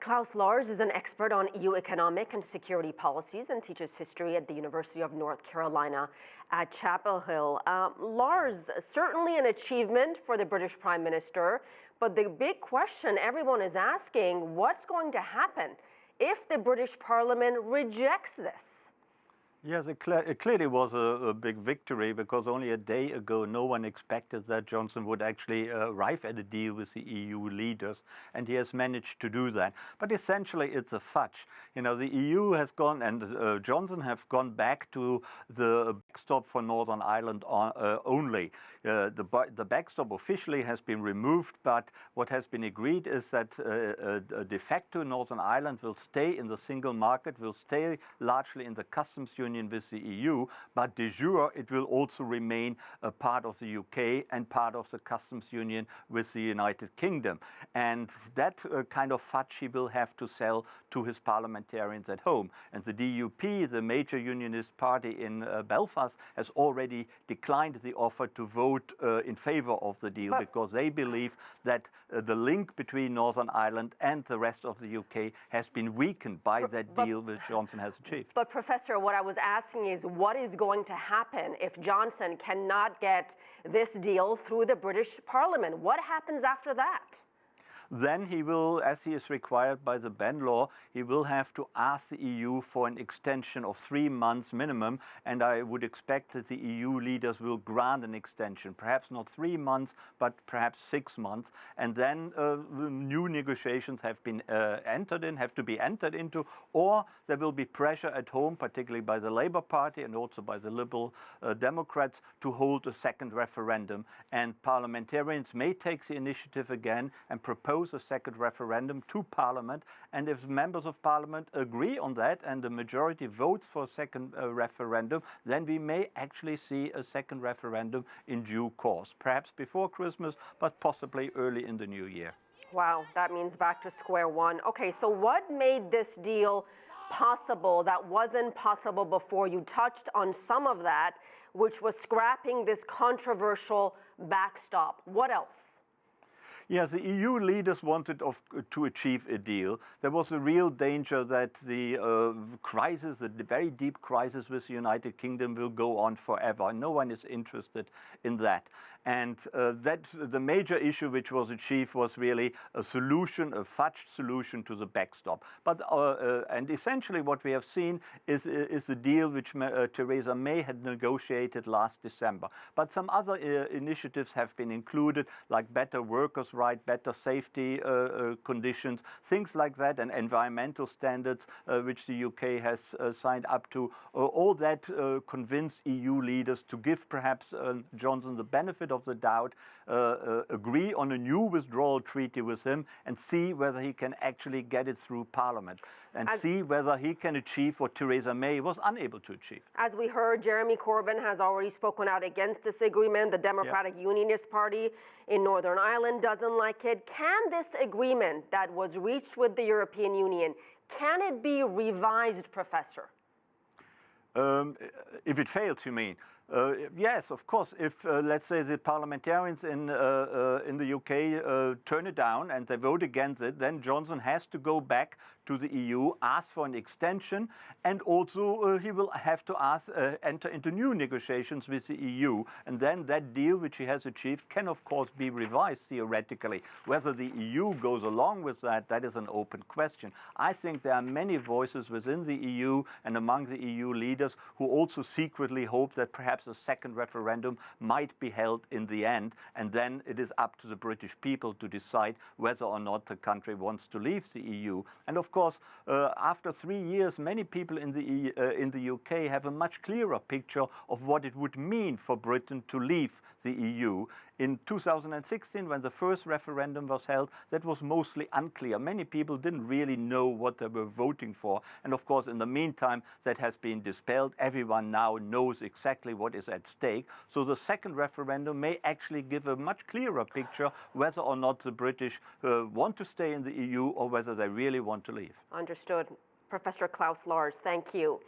Klaus Larres is an expert on EU economic and security policies and teaches history at the University of North Carolina at Chapel Hill. Larres, certainly an achievement for the British Prime Minister, but the big question everyone is asking, what's going to happen if the British Parliament rejects this? Yes, it clearly was a big victory, because only a day ago no one expected that Johnson would actually arrive at a deal with the EU leaders, and he has managed to do that. But essentially it's a fudge. You know, the EU has gone, and Johnson have gone back to the backstop for Northern Ireland only. The backstop officially has been removed, but what has been agreed is that de facto Northern Ireland will stay in the single market, will stay largely in the customs union with the EU, but de jure it will also remain a part of the UK and part of the customs union with the United Kingdom. And that kind of fudge he will have to sell to his parliamentarians at home. And the DUP, the major unionist party in Belfast, has already declined the offer to vote in favor of the deal, because they believe that the link between Northern Ireland and the rest of the UK has been weakened by that deal which Johnson has achieved. But Professor, what I was asking is, what is going to happen if Johnson cannot get this deal through the British Parliament? What happens after that? Then he will, as he is required by the Benn law, he will have to ask the EU for an extension of 3 months minimum, and I would expect that the EU leaders will grant an extension, perhaps not 3 months, but perhaps 6 months, and then new negotiations have to be entered into, or there will be pressure at home, particularly by the Labour Party and also by the Liberal Democrats, to hold a second referendum, and parliamentarians may take the initiative again and propose a second referendum to Parliament, and if members of Parliament agree on that and the majority votes for a second referendum, then we may actually see a second referendum in due course, perhaps before Christmas, but possibly early in the new year. Wow, that means back to square one. Okay, so what made this deal possible that wasn't possible before? You touched on some of that, which was scrapping this controversial backstop. What else? Yes, the EU leaders wanted to achieve a deal. There was a real danger that the crisis, the very deep crisis with the United Kingdom, will go on forever. No one is interested in that. And that the major issue which was achieved was really a solution, a fudged solution to the backstop. But and essentially what we have seen is a deal which Theresa May had negotiated last December. But some other initiatives have been included, like better workers' rights, better safety conditions, things like that, and environmental standards which the UK has signed up to. All that convinced EU leaders to give perhaps Johnson the benefit of the doubt, agree on a new withdrawal treaty with him, and see whether he can actually get it through Parliament, and see whether he can achieve what Theresa May was unable to achieve. As we heard, Jeremy Corbyn has already spoken out against this agreement. The Democratic Unionist Party in Northern Ireland doesn't like it. Can this agreement that was reached with the European Union, can it be revised, Professor? If it fails, you mean? Yes, of course. If, let's say, the parliamentarians in the UK turn it down and they vote against it, then Johnson has to go back to the EU, ask for an extension, and also he will have to enter into new negotiations with the EU. And then that deal which he has achieved can, of course, be revised theoretically. Whether the EU goes along with that, that is an open question. I think there are many voices within the EU and among the EU leaders who also secretly hope that perhaps a second referendum might be held in the end, and then it is up to the British people to decide whether or not the country wants to leave the EU. And of course, after 3 years, many people in the UK have a much clearer picture of what it would mean for Britain to leave the EU. In 2016, when the first referendum was held, that was mostly unclear. Many people didn't really know what they were voting for. And of course, in the meantime, that has been dispelled. Everyone now knows exactly what is at stake. So the second referendum may actually give a much clearer picture whether or not the British want to stay in the EU or whether they really want to leave. Understood. Professor Klaus Larres, thank you.